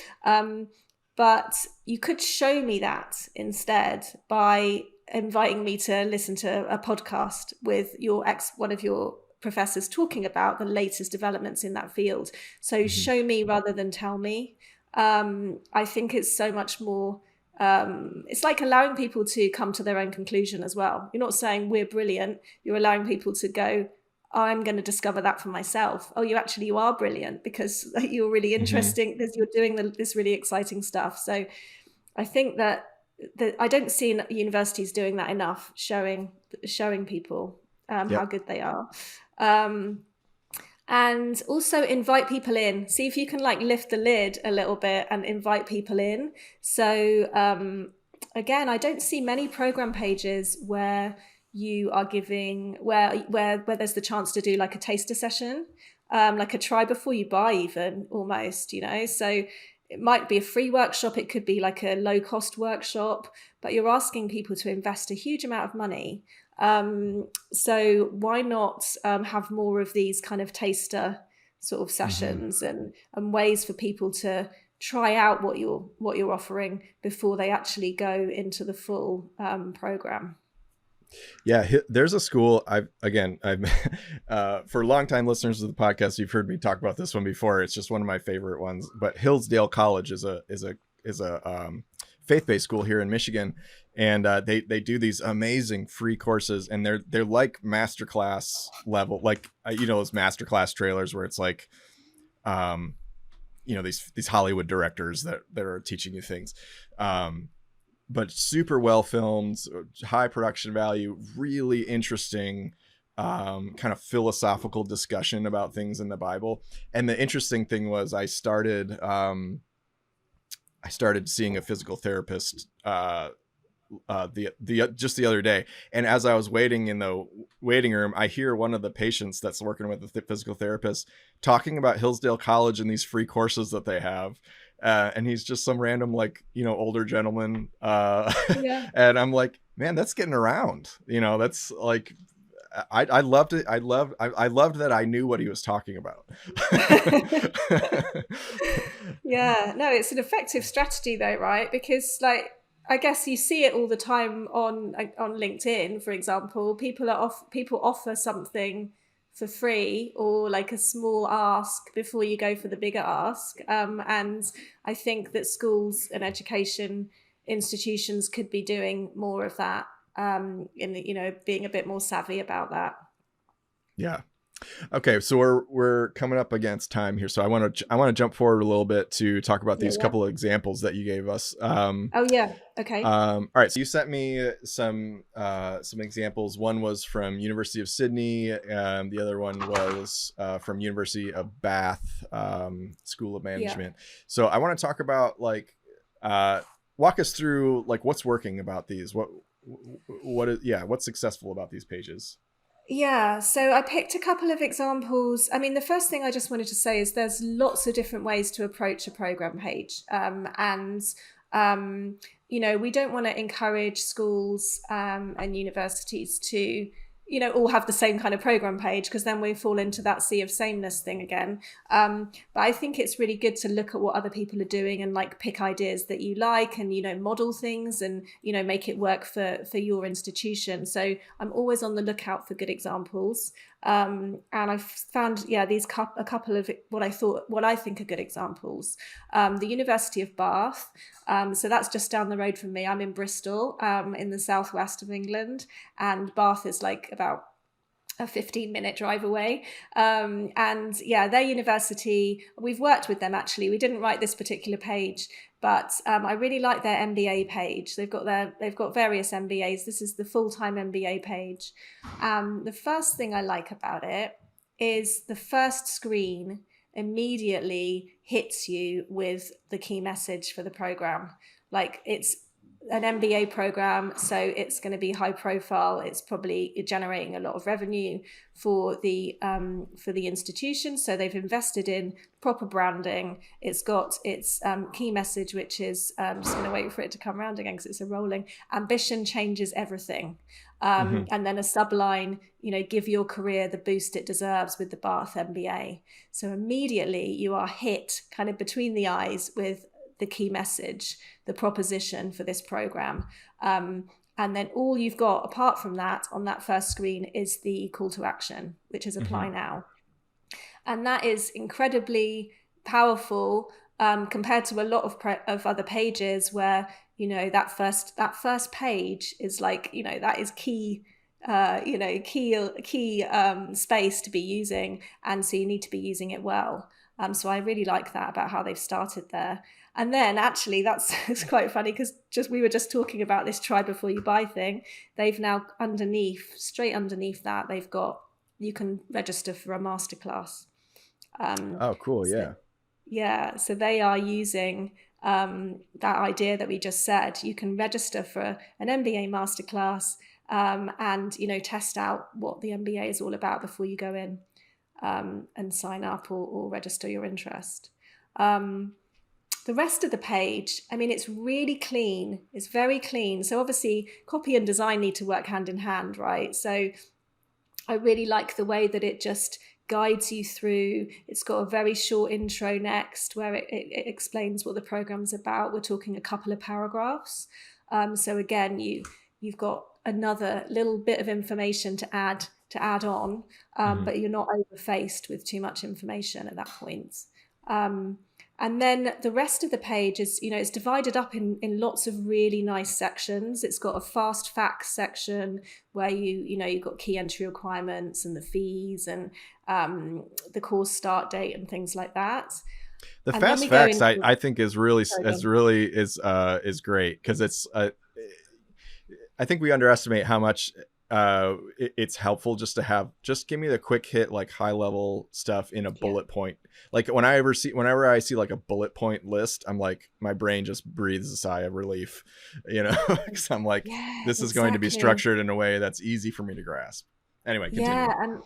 But you could show me that instead by inviting me to listen to a podcast with one of your professors talking about the latest developments in that field. So show me rather than tell me. I think it's so much more, it's like allowing people to come to their own conclusion as well. You're not saying we're brilliant. You're allowing people to go, I'm going to discover that for myself. Oh, you are brilliant because you're really interesting, because you're doing this really exciting stuff. So I think that I don't see universities doing that enough, showing people how good they are. And also invite people in. See if you can lift the lid a little bit and invite people in. So again, I don't see many program pages where you are giving, where there's the chance to do like a taster session, like a try before you buy, even almost, So it might be a free workshop. It could be like a low cost workshop, but you're asking people to invest a huge amount of money. So why not have more of these kind of taster sort of sessions and ways for people to try out what you're offering before they actually go into the full program. Yeah, there's a school. I've for longtime listeners of the podcast, you've heard me talk about this one before. It's just one of my favorite ones. But Hillsdale College is a faith-based school here in Michigan, and they do these amazing free courses, and they're like masterclass level, like those masterclass trailers where it's like, these Hollywood directors that are teaching you things. But super well filmed, high production value, really interesting, kind of philosophical discussion about things in the Bible. And the interesting thing was I started seeing a physical therapist just the other day. And as I was waiting in the waiting room, I hear one of the patients that's working with the physical therapist talking about Hillsdale College and these free courses that they have. And he's just some random, older gentleman. And I'm like, man, that's getting around, that's like, I loved it. I loved that I knew what he was talking about. Yeah, no, it's an effective strategy though, right? Because I guess you see it all the time on LinkedIn, for example. People offer something for free or like a small ask before you go for the bigger ask. And I think that schools and education institutions could be doing more of that, being a bit more savvy about that. Yeah. Okay, so we're coming up against time here, so I want to jump forward a little bit to talk about Yeah, these yeah. couple of examples that you gave us. Oh, yeah. Okay. All right, so you sent me some examples. One was from University of Sydney. The other one was from University of Bath School of Yeah. Management. So I want to talk about walk us through like what's working about these. What's successful about these pages? Yeah, so I picked a couple of examples. I mean, the first thing I just wanted to say is there's lots of different ways to approach a program page. Um, we don't want to encourage schools and universities to, all have the same kind of program page, because then we fall into that sea of sameness thing again. But I think it's really good to look at what other people are doing and like pick ideas that you like and, model things and, make it work for your institution. So I'm always on the lookout for good examples. And I've found, a couple of what I think are good examples. The University of Bath. So that's just down the road from me. I'm in Bristol, in the southwest of England, and Bath is like about a 15-minute drive away. And yeah, their university, we've worked with them actually. We didn't write this particular page, but I really like their MBA page. They've got various MBAs. This is the full-time MBA page. The first thing I like about it is the first screen immediately hits you with the key message for the program. Like, it's an MBA program, so it's going to be high profile. It's probably generating a lot of revenue for the institution. So they've invested in proper branding. It's got its key message, which is just going to wait for it to come around again because it's a rolling. Ambition changes everything. And then a subline, give your career the boost it deserves with the Bath MBA. So immediately you are hit kind of between the eyes with the key message, the proposition for this program. And then all you've got apart from that on that first screen is the call to action, which is apply now. And that is incredibly powerful compared to a lot of other pages where, that first page is like, that is key space to be using. And so you need to be using it well. So I really like that about how they've started there. And then actually it's quite funny because we were just talking about this try before you buy thing. They've now straight underneath that, they've got, you can register for a masterclass. Oh, cool. So, Yeah. yeah. So they are using that idea that we just said. You can register for an MBA masterclass and, test out what the MBA is all about before you go in and sign up or register your interest. The rest of the page, I mean, it's really clean. It's very clean. So obviously copy and design need to work hand in hand, right? So I really like the way that it just guides you through. It's got a very short intro next where it explains what the program's about. We're talking a couple of paragraphs. So again, you've got another little bit of information to add on, but you're not overfaced with too much information at that point. And then the rest of the page is, it's divided up in lots of really nice sections. It's got a fast facts section where you've got key entry requirements and the fees and the course start date and things like that. The And fast facts I think is really is great because it's I think we underestimate how much it's helpful just to have, just give me the quick hit, like high level stuff in a bullet point. Like whenever I see like a bullet point list, I'm like, my brain just breathes a sigh of relief, because I'm like, this is going to be structured in a way that's easy for me to grasp. Anyway, continue. Yeah, and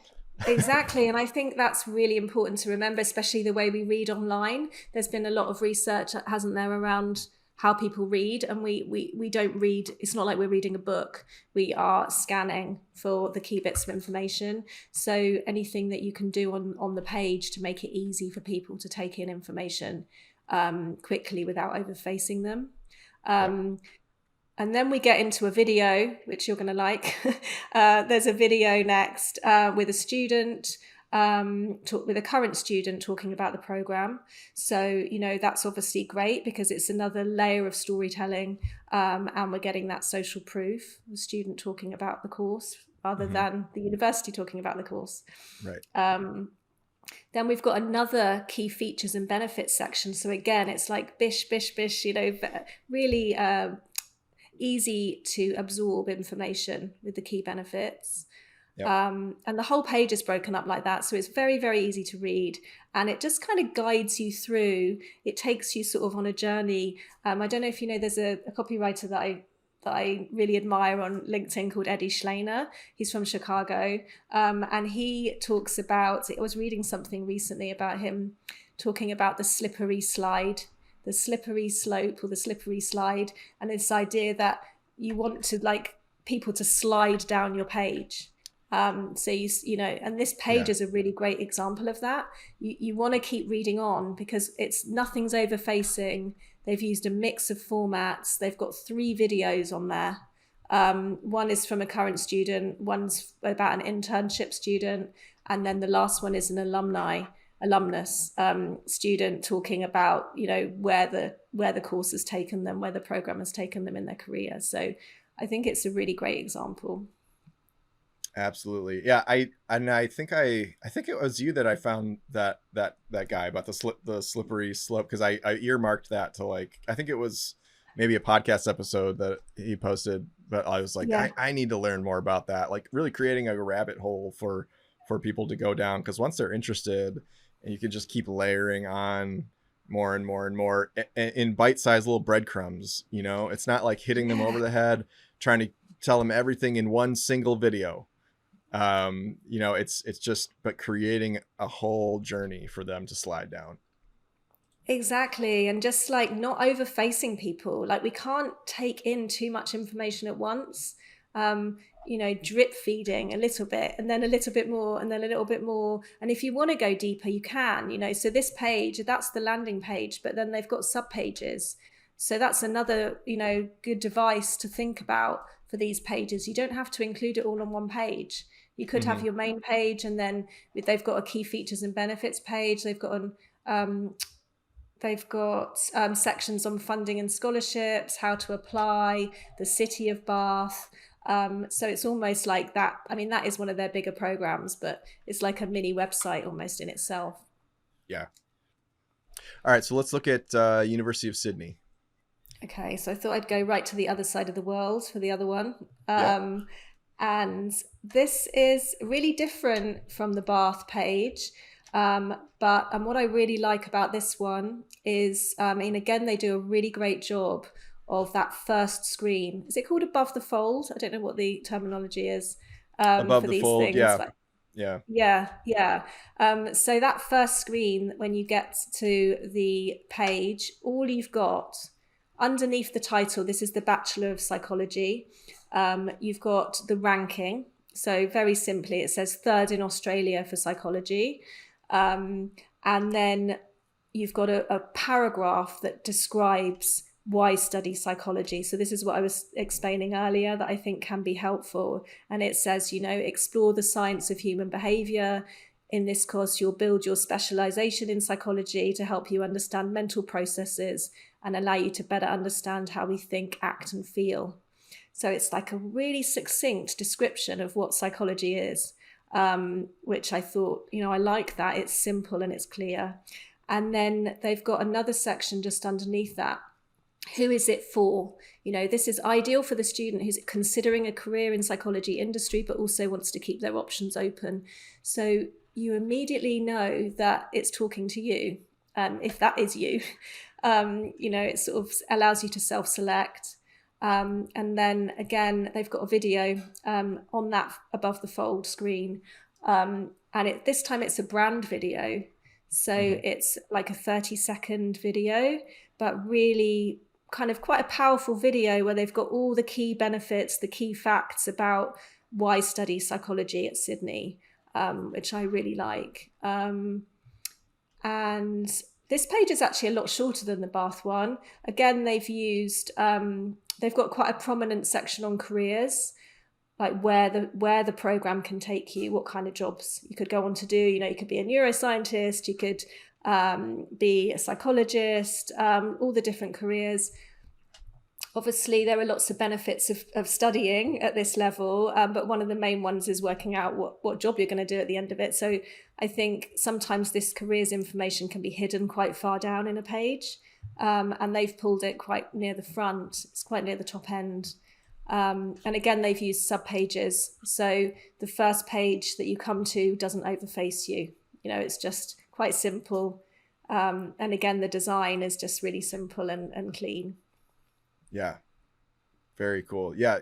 exactly. And I think that's really important to remember, especially the way we read online. There's been a lot of research, hasn't there, around how people read, and we don't read. It's not like we're reading a book. We are scanning for the key bits of information. So anything that you can do on the page to make it easy for people to take in information quickly without overfacing them. And then we get into a video, which you're going to like. There's a video next with a student, with a current student talking about the program. So, that's obviously great because it's another layer of storytelling, and we're getting that social proof, the student talking about the course rather than the university talking about the course. Right. Then we've got another key features and benefits section. So again, it's like bish, bish, bish, really easy to absorb information with the key benefits. Yep. And the whole page is broken up like that. So it's very, very easy to read. And it just kind of guides you through. It takes you sort of on a journey. I don't know if you know, there's a copywriter that I really admire on LinkedIn called Eddie Schleiner. He's from Chicago. And he talks about, I was reading something recently about him talking about the slippery slide, the slippery slope or the slippery slide. And this idea that you want to like people to slide down your page. So you know, and this page is a really great example of that. You want to keep reading on because nothing's over facing. They've used a mix of formats. They've got 3 videos on there. One is from a current student, one's about an internship student, and then the last one is an alumnus student talking about, you know, where the course has taken them, where the program has taken them in their career. So I think it's a really great example. Absolutely. Yeah. I think it was you that I found that guy about the slippery slope. Cause I earmarked that to like, I think it was maybe a podcast episode that he posted, but I was like, I need to learn more about that. Like really creating a rabbit hole for people to go down. Cause once they're interested and you can just keep layering on more and more and more in bite-sized little breadcrumbs, you know, it's not like hitting them over the head, trying to tell them everything in one single video. You know, it's just, but creating a whole journey for them to slide down. Exactly. And just like not over facing people, like we can't take in too much information at once. You know, drip feeding a little bit and then a little bit more and then a little bit more. And if you want to go deeper, you can, you know, so this page, that's the landing page, but then they've got sub pages. So that's another, you know, good device to think about for these pages. You don't have to include it all on one page. You could have your main page, and then they've got a key features and benefits page. They've got sections on funding and scholarships, how to apply, the city of Bath. So it's almost like that. I mean, that is one of their bigger programs, but it's like a mini website almost in itself. Yeah. All right. So let's look at University of Sydney. Okay. So I thought I'd go right to the other side of the world for the other one. And this is really different from the Bath page. But what I really like about this one is, again, they do a really great job of that first screen. Is it called above the fold? I don't know what the terminology is above for the these fold, things. Yeah. So that first screen, when you get to the page, all you've got underneath the title, this is the Bachelor of Psychology. You've got the ranking. So very simply, it says 3rd in Australia for psychology. And then you've got a paragraph that describes why study psychology. So this is what I was explaining earlier that I think can be helpful. And it says, you know, explore the science of human behavior. In this course, you'll build your specialization in psychology to help you understand mental processes and allow you to better understand how we think, act, and feel. So it's like a really succinct description of what psychology is, which I thought, you know, I like that. It's simple and it's clear. And then they've got another section just underneath that. Who is it for? You know, this is ideal for the student who's considering a career in psychology industry, but also wants to keep their options open. So you immediately know that it's talking to you, if that is you. You know, it sort of allows you to self-select. And then again, they've got a video on that above the fold screen. And this time it's a brand video. So it's like a 30-second video, but really kind of quite a powerful video where they've got all the key benefits, the key facts about why study psychology at Sydney, which I really like. And this page is actually a lot shorter than the Bath one. Again, they've used, they've got quite a prominent section on careers, like where the program can take you, what kind of jobs you could go on to do. You know, you could be a neuroscientist, you could be a psychologist, all the different careers. Obviously, there are lots of benefits of studying at this level, but one of the main ones is working out what job you're going to do at the end of it. So I think sometimes this careers information can be hidden quite far down in a page, and they've pulled it quite near the front. It's quite near the top end. And again, they've used sub pages. So the first page that you come to doesn't overface you. It's just quite simple. And again, the design is just really simple and clean. Yeah. Very cool. Yeah.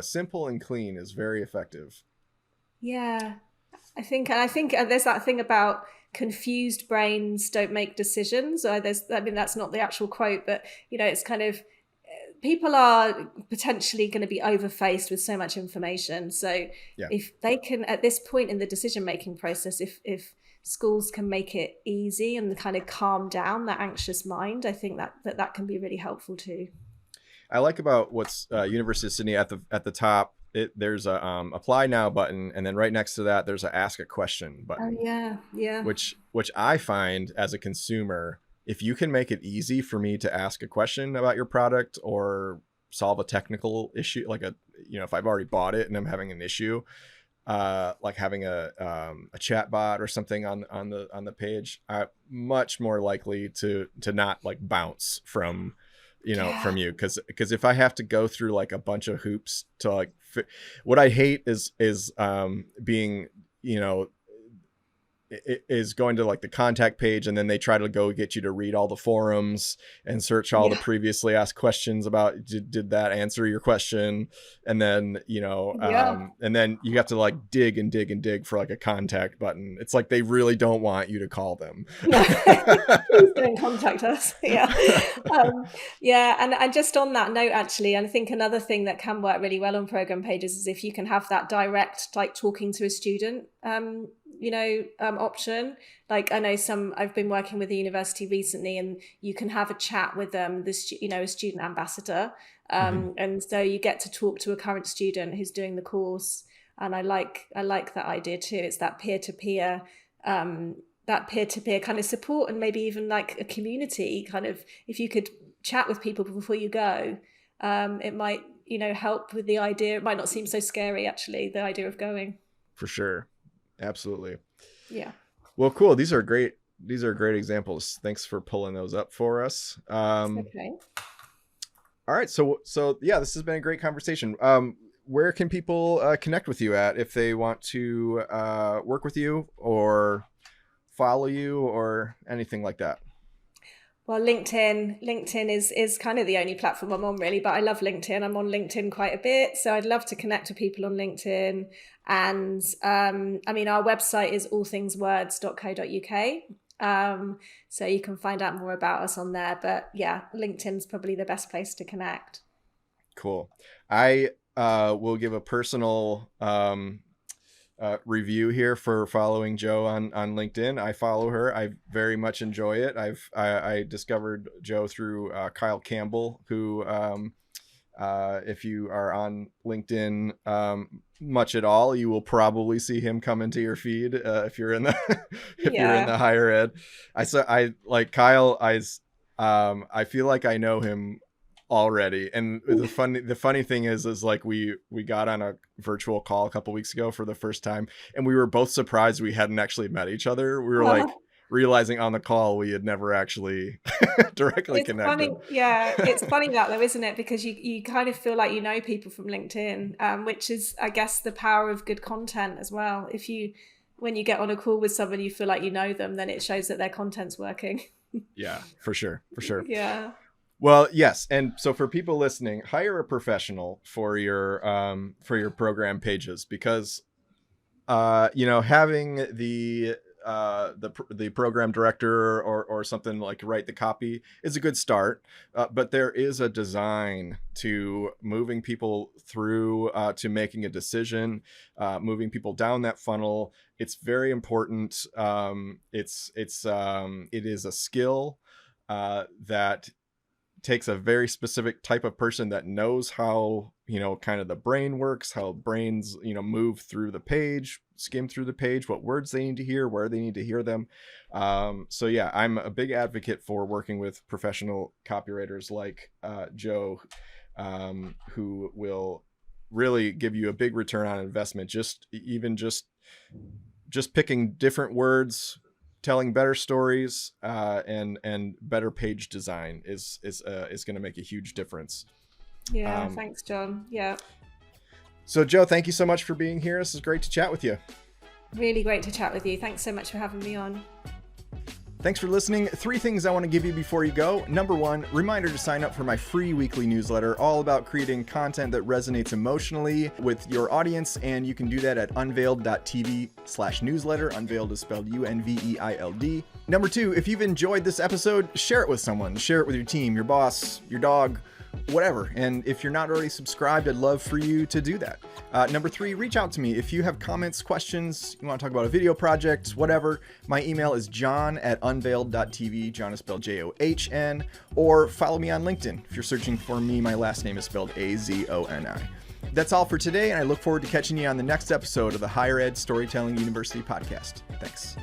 Simple and clean is very effective. Yeah. I think there's that thing about confused brains don't make decisions. That's not the actual quote, but it's kind of, people are potentially going to be overfaced with so much information. So Yeah. if they can, at this point in the decision-making process, if schools can make it easy and kind of calm down that anxious mind, I think that can be really helpful too. I like about what's University of Sydney at the top. There's a apply now button, and then right next to that there's a ask a question button. Oh yeah. Which I find as a consumer, if you can make it easy for me to ask a question about your product or solve a technical issue, like if I've already bought it and I'm having an issue, like having a chat bot or something on the page, I'm much more likely to not like bounce from from you, because if I have to go through like a bunch of hoops to like what I hate is being is going to like the contact page, and then they try to go get you to read all the forums and search all the previously asked questions about did that answer your question, and then and then you have to like dig and dig and dig for like a contact button. It's like they really don't want you to call them. Please don't contact us. And just on that note, actually, I think another thing that can work really well on program pages is if you can have that direct, like talking to a student option. Like I know I've been working with the university recently, and you can have a chat with a student ambassador, and so you get to talk to a current student who's doing the course. And I like that idea too. It's that peer-to-peer kind of support, and maybe even like a community kind of, if you could chat with people before you go, it might help with the idea. It might not seem so scary, actually, the idea of going. For sure. Absolutely. Yeah. Well, cool. These are great examples. Thanks for pulling those up for us. Okay. All right. So yeah, this has been a great conversation. Where can people connect with you at if they want to work with you or follow you or anything like that? Well, LinkedIn is kind of the only platform I'm on, really, but I love LinkedIn. I'm on LinkedIn quite a bit, so I'd love to connect with people on LinkedIn. And our website is allthingswords.co.uk. So you can find out more about us on there. But yeah, LinkedIn's probably the best place to connect. Cool. I will give a personal review here for following Jo on LinkedIn. I follow her. I very much enjoy it. I discovered Jo through Kyle Campbell, who if you are on LinkedIn much at all, you will probably see him come into your feed if you're in the you're in the higher ed. I like Kyle. I feel like I know him already, and the funny thing is like we got on a virtual call a couple weeks ago for the first time, and we were both surprised we hadn't actually met each other. We were like realizing on the call we had never actually directly connected. It's funny that though, isn't it? Because you kind of feel like you know people from LinkedIn, which is, I guess, the power of good content as well. When you get on a call with someone, you feel like you know them, then it shows that their content's working. Yeah, for sure. Yeah. Well, yes. And so for people listening, hire a professional for your program pages, because having the program director or something like write the copy is a good start, but there is a design to moving people through to making a decision, moving people down that funnel. It's very important. It is a skill that takes a very specific type of person that knows how kind of the brain works, how brains, move through the page, skim through the page, what words they need to hear, where they need to hear them. So yeah, I'm a big advocate for working with professional copywriters like Joe, who will really give you a big return on investment. Just picking different words, telling better stories, and better page design is going to make a huge difference. Yeah, thanks, John. Yeah. So Joe, thank you so much for being here. This is great to chat with you. Really great to chat with you. Thanks so much for having me on. Thanks for listening. 3 things I want to give you before you go. Number 1, reminder to sign up for my free weekly newsletter, all about creating content that resonates emotionally with your audience. And you can do that at unveiled.tv/newsletter. Unveiled is spelled UNVEILD. Number 2, if you've enjoyed this episode, share it with someone. Share it with your team, your boss, your dog, whatever. And if you're not already subscribed, I'd love for you to do that. Number 3, reach out to me. If you have comments, questions, you want to talk about a video project, whatever, my email is john@unveiled.tv. John is spelled JOHN, or follow me on LinkedIn. If you're searching for me, my last name is spelled AZONI. That's all for today, and I look forward to catching you on the next episode of the Higher Ed Storytelling University podcast. Thanks.